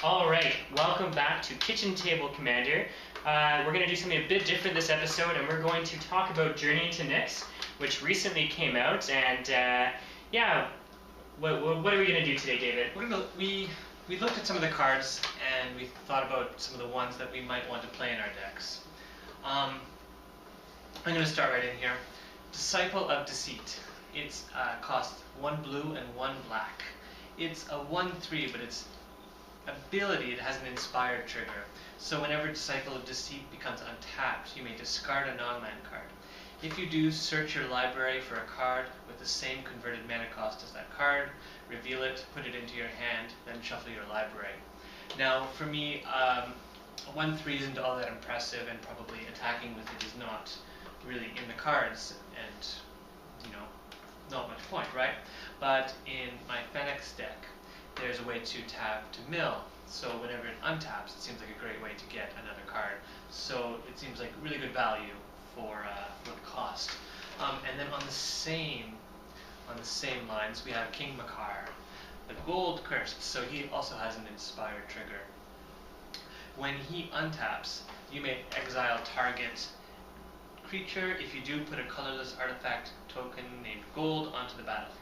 Alright, welcome back to Kitchen Table Commander. We're going to do something a bit different this episode, and we're going to talk about Journey Into Nyx, which recently came out, and yeah, what are we going to do today, David? We looked at some of the cards, and we thought about some of the ones that we might want to play in our decks. I'm going to start right in here. Disciple of Deceit. It's costs 1 blue and 1 black. It's a 1/3, but its ability, it has an inspired trigger. So whenever Disciple of Deceit becomes untapped, you may discard a non-land card. If you do, search your library for a card with the same converted mana cost as that card, reveal it, put it into your hand, then shuffle your library. Now, for me, 1/3 isn't all that impressive, and probably attacking with it is not really in the cards, and, you know, not much point, right? But in my Phoenix deck, there's a way to tap to mill. So whenever it untaps, it seems like a great way to get another card. So it seems like really good value for the cost. And then on the same lines, we have King Makar, the gold cursed. So he also has an inspired trigger. When he untaps, you may exile target creature. If you do, put a colorless artifact token named gold onto the battlefield.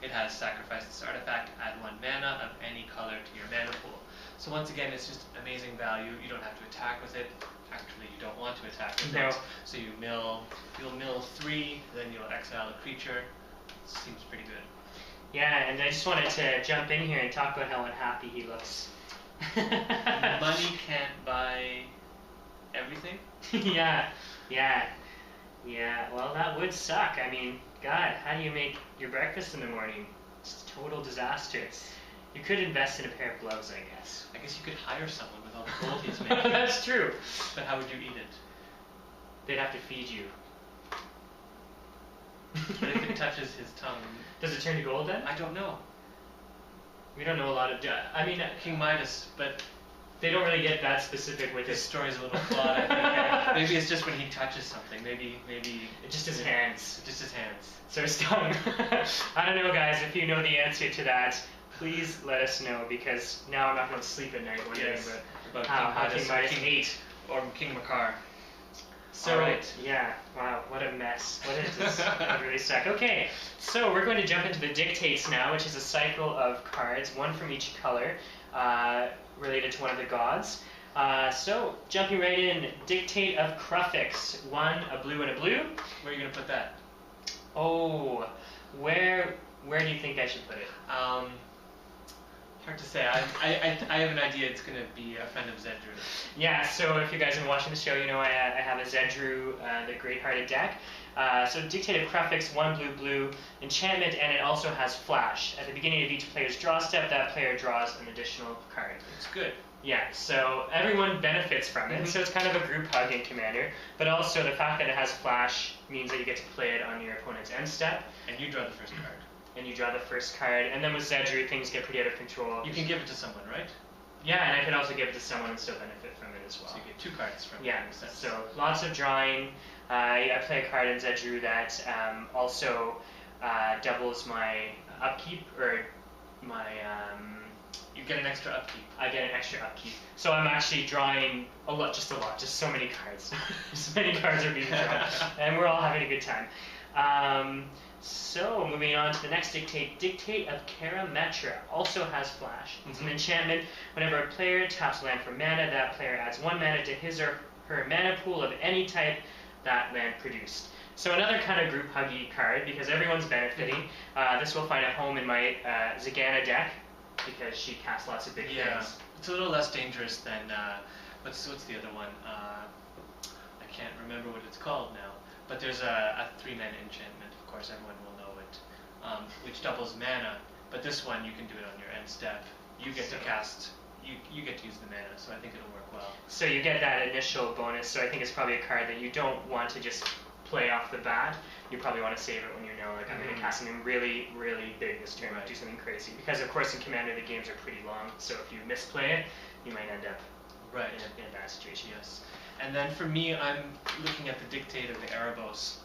It has sacrificed this artifact, add 1 mana of any color to your mana pool. So once again, it's just amazing value. You don't have to attack with it. Actually, you don't want to attack with it. So you'll mill 3, then you'll exile a creature. Seems pretty good. Yeah, and I just wanted to jump in here and talk about how unhappy he looks. Money can't buy everything? Yeah, well, that would suck. I mean, God, how do you make your breakfast in the morning? It's a total disaster. You could invest in a pair of gloves, I guess. I guess you could hire someone with all the gold he's making. That's true. But how would you eat it? They'd have to feed you. But if it touches his tongue... Does it turn to gold then? I don't know. We don't know a lot of... I mean... King Midas, but... They don't really get that specific with his it. story's a little flawed, I think. Maybe it's just when he touches something. Maybe just his hands. Just his hands. So his tongue. I don't know, guys. If you know the answer to that, please let us know, because now I'm not going to sleep at night wondering about how King Midas ate. Or King Makar. So, right. Yeah, wow, what a mess. What is this? That really suck. Okay, so we're going to jump into the Dictates now, which is a cycle of cards, 1 from each color, related to one of the gods. So, jumping right in, Dictate of Krufix, 1, a blue and a blue. Where are you going to put that? Oh, where do you think I should put it? Hard to say. I have an idea. It's going to be a friend of Zedru. Yeah, so if you guys have been watching the show, you know I have a Zedru, the Great-Hearted deck. So Dictate of Krufix, 1 blue blue, enchantment, and it also has flash. At the beginning of each player's draw step, that player draws an additional card. It's good. Yeah, so everyone benefits from it. So it's kind of a group hug in Commander, but also the fact that it has flash means that you get to play it on your opponent's end step. And you draw the first card. And you draw the first card, and then with Zedru, things get pretty out of control. You can give it to someone, right? Yeah, and I can also give it to someone and still benefit from it as well. So you get 2 cards from it. Yeah, so lots of drawing. I play a card in Zedru that also doubles my upkeep, or my... You get an extra upkeep. I get an extra upkeep. So I'm actually drawing a lot, just so many cards. So many cards are being drawn, and we're all having a good time. So, moving on to the next Dictate. Dictate of Cara also has flash. It's an enchantment. Whenever a player taps land for mana, that player adds 1 mana to his or her mana pool of any type that land produced. So another kind of group huggy card, because everyone's benefiting. This will find a home in my Zagana deck, because she casts lots of big things. It's a little less dangerous than, what's the other one? I can't remember what it's called now. But there's a 3-mana enchantment, of course everyone will know it, which doubles mana. But this one, you can do it on your end step. You get to cast, you get to use the mana, so I think it'll work well. So you get that initial bonus, so I think it's probably a card that you don't want to just play off the bat. You probably want to save it when you know, like, I'm going to cast something really, really big this turn, do something crazy. Because, of course, in Commander, the games are pretty long, so if you misplay it, you might end up in a bad situation. Yes. And then for me, I'm looking at the Dictate of the Erebos.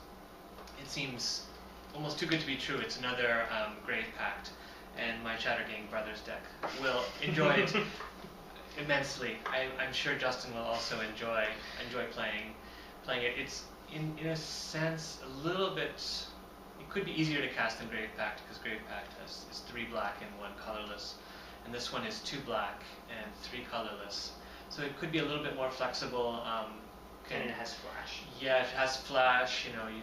It seems almost too good to be true. It's another Grave Pact, and my Chattergang Brothers deck will enjoy it immensely. I'm sure Justin will also enjoy playing it. It's in a sense a little bit. It could be easier to cast than Grave Pact because Grave Pact is 3 black and 1 colorless, and this one is 2 black and 3 colorless. So it could be a little bit more flexible. And it has flash. Yeah, it has flash. You know, you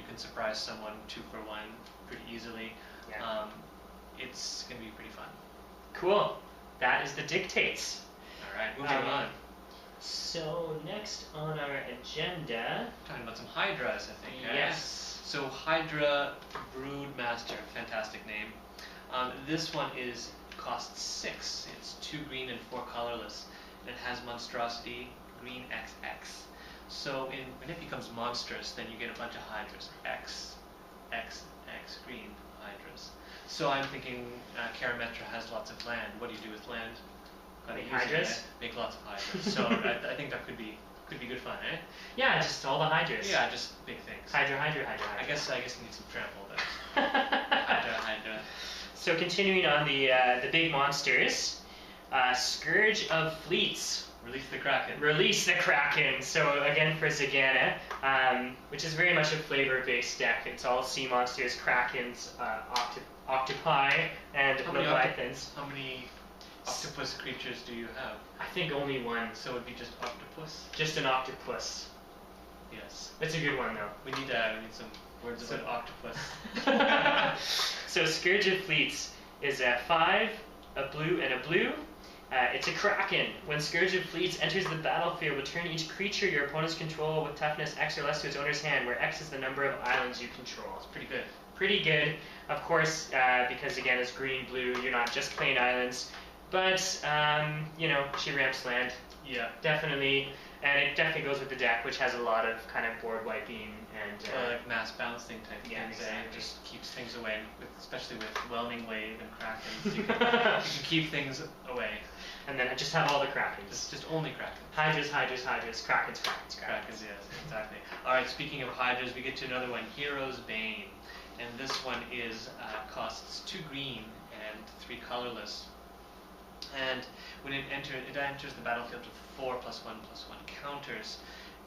can surprise someone 2 for 1 pretty easily. Yeah. It's gonna be pretty fun. Cool. That is the dictates. All right, moving on. So next on our agenda, Talking about some Hydras, I think. yes. So Hydra Broodmaster, fantastic name. This one costs 6. It's 2 green and 4 colorless. And it has monstrosity green XX. So when it becomes monstrous, then you get a bunch of Hydras. X green Hydras. So I'm thinking Cara has lots of land. What do you do with land? Make Hydras? Make lots of Hydras. So I think that could be good fun, eh? Yeah, just all the Hydras. Yeah, just big things. Hydra. I guess you need some trample, but Hydra. So continuing on the big monsters, Scourge of Fleets. Release the Kraken. So again for Zagana, which is very much a flavor-based deck. It's all sea monsters, Krakens, octopi, and leviathans. How many octopus creatures do you have? I think only one. So it would be just octopus? Just an octopus. Yes. It's a good one though. We need some words about octopus. So Scourge of Fleets is a 5, a blue, and a blue. It's a Kraken. When Scourge of Fleets enters the battlefield, return each creature your opponents control with toughness X or less to its owner's hand, where X is the number of islands you control. It's pretty good. Pretty good. Of course, because again, it's green-blue, you're not just playing islands. But, she ramps land. Yeah, definitely. And it definitely goes with the deck, which has a lot of kind of board wiping and... like mass bouncing type things. Exactly. It just keeps things away, especially with Whelming Wave and Krakens. You can keep things away. And then just have all the Krakens. Just only Krakens. Hydras, Krakens. Krakens, yes, exactly. Alright, speaking of Hydras, we get to another one, Hero's Bane. And this one costs 2 green and 3 colorless. And when it enters the battlefield with 4 +1/+1 counters.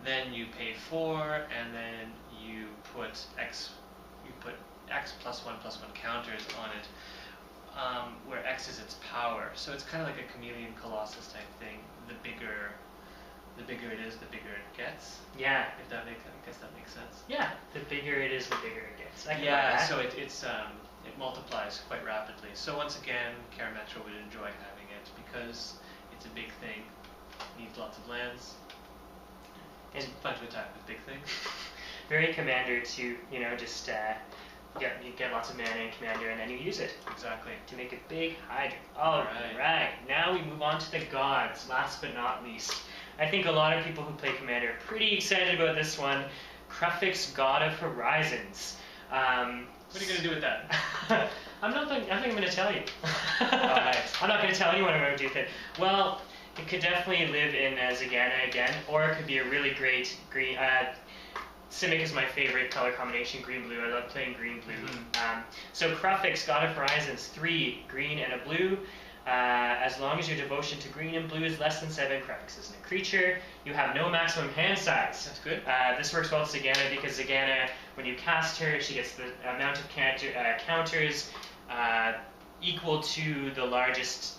Then you pay 4, and then you put X +1/+1 counters on it, where X is its power. So it's kind of like a Chameleon Colossus type thing. The bigger it is, the bigger it gets. Yeah. I guess that makes sense. Yeah. The bigger it is, the bigger it gets. So it multiplies quite rapidly. So once again, Cara would enjoy having it because it's a big thing. Needs lots of lands. It's fun to attack with big things. Very Commander to, just you get lots of mana in Commander and then you use it. Exactly. To make a big Hydra. Alright, now we move on to the gods, last but not least. I think a lot of people who play Commander are pretty excited about this one. Krufix, God of Horizons. What are you going to do with that? I think I'm going to tell you. Alright. I'm not going to tell anyone what I'm going to do with it. Well, it could definitely live in Zagana again, or it could be a really great green... Simic is my favorite color combination, green-blue. I love playing green-blue. Mm-hmm. So Krufix, God of Horizons, 3 green and a blue. As long as your devotion to green and blue is less than 7, Krufix isn't a creature. You have no maximum hand size. That's good. This works well with Zagana because Zagana, when you cast her, she gets the amount of counters equal to the largest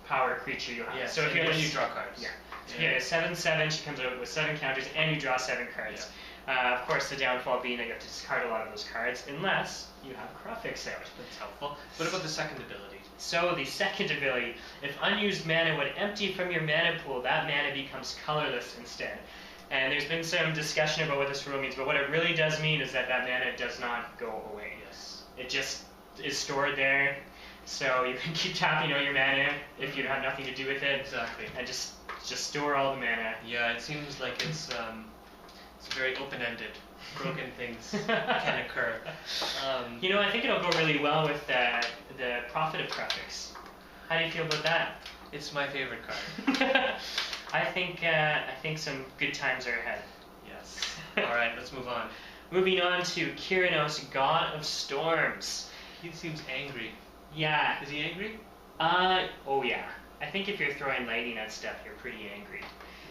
power creature you have. Yeah, so if you draw cards. Yeah. So yeah, 7/7, she comes out with 7 counters, and you draw 7 cards. Yeah. Of course, the downfall being that you have to discard a lot of those cards, unless you have Krufix out. That's helpful. What about the second ability? So the second ability, if unused mana would empty from your mana pool, that mana becomes colorless instead. And there's been some discussion about what this rule means, but what it really does mean is that mana does not go away. Yes. It just is stored there, so you can keep tapping out your mana if you have nothing to do with it. Exactly. And just store all the mana. Yeah, it seems like it's very open-ended. Broken things can occur. I think it'll go really well with the Prophet of Krufix. How do you feel about that? It's my favorite card. I think some good times are ahead. Yes. All right, let's move on. Moving on to Kyrinos, God of Storms. He seems angry. Yeah. Is he angry? Oh yeah. I I think if you're throwing lightning at stuff, you're pretty angry.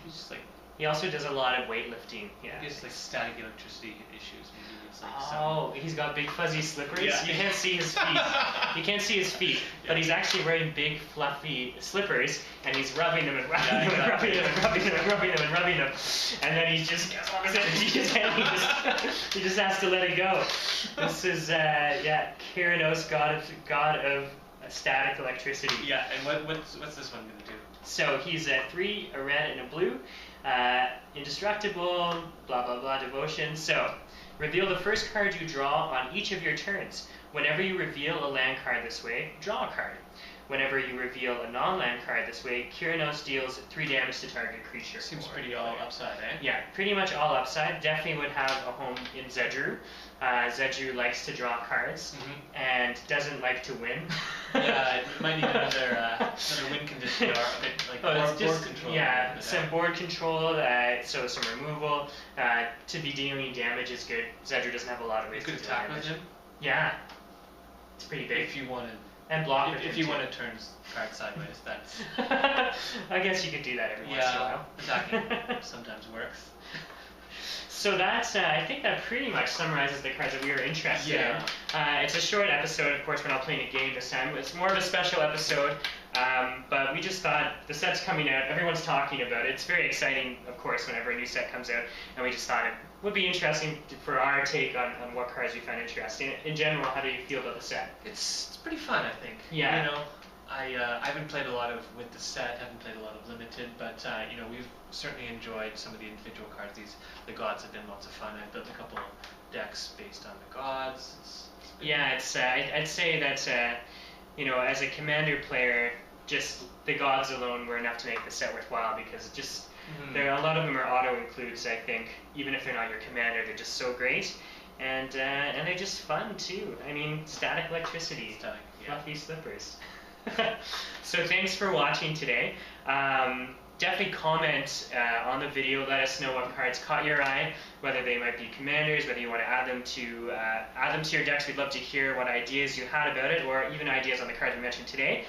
He's just like, He also does a lot of weightlifting. Yeah. maybe it's like static electricity issues. Maybe it's like Oh, he's got big fuzzy slippers. Yeah. You can't see his feet. You can't see his feet, but he's actually wearing big fluffy slippers, and he's rubbing them and rubbing them and rubbing them and rubbing them and rubbing them and rubbing them, and then he just gets all his energy and he just has to let it go. This is Kyranos, god of static electricity. Yeah, and what's this one gonna do? So he's 3, a red and a blue, indestructible, blah blah blah, devotion. So reveal the first card you draw on each of your turns. Whenever you reveal a land card this way, draw a card. Whenever you reveal a non-land card this way, Kyranos deals 3 damage to target creature. Seems pretty all upside, eh? Yeah, pretty much all upside. Definitely would have a home in Zedru. Zedru likes to draw cards and doesn't like to win. Yeah, it might need another win condition or a bit like board control. Yeah, some board control, so some removal. To be dealing damage is good. Zedru doesn't have a lot of ways to You deal could attack damage. with him Yeah, it's pretty big. if you wanted. And block with If him you too. want to turn card sideways, that's I guess you could do that every once in a while. attacking sometimes works. So that's, I think that pretty much summarizes the cards that we were interested in. It's a short episode, of course, we're not playing a game this time. It's more of a special episode, but we just thought the set's coming out, everyone's talking about it. It's very exciting, of course, whenever a new set comes out, and we just thought it would be interesting for our take on what cards we found interesting. In general, how do you feel about the set? It's pretty fun, I think. Yeah. You know, I haven't played a lot of with the set, haven't played a lot of limited, but you know, we've certainly enjoyed some of the individual cards. The gods have been lots of fun. I built a couple decks based on the gods. I'd say that you know, as a commander player, just the gods alone were enough to make the set worthwhile, because just there a lot of them are auto includes. I think even if they're not your commander, they're just so great, and they're just fun too. I mean, static electricity, fluffy slippers. So thanks for watching today. Definitely comment on the video. Let us know what cards caught your eye, whether they might be commanders, whether you want to add them to your decks. We'd love to hear what ideas you had about it, or even ideas on the cards we mentioned today.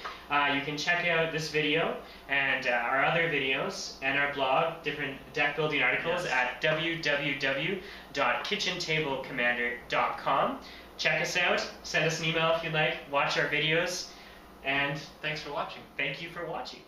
You can check out this video and our other videos and our blog, different deck building articles at www.kitchentablecommander.com. Check us out. Send us an email if you'd like. Watch our videos. And thanks for watching. Thank you for watching.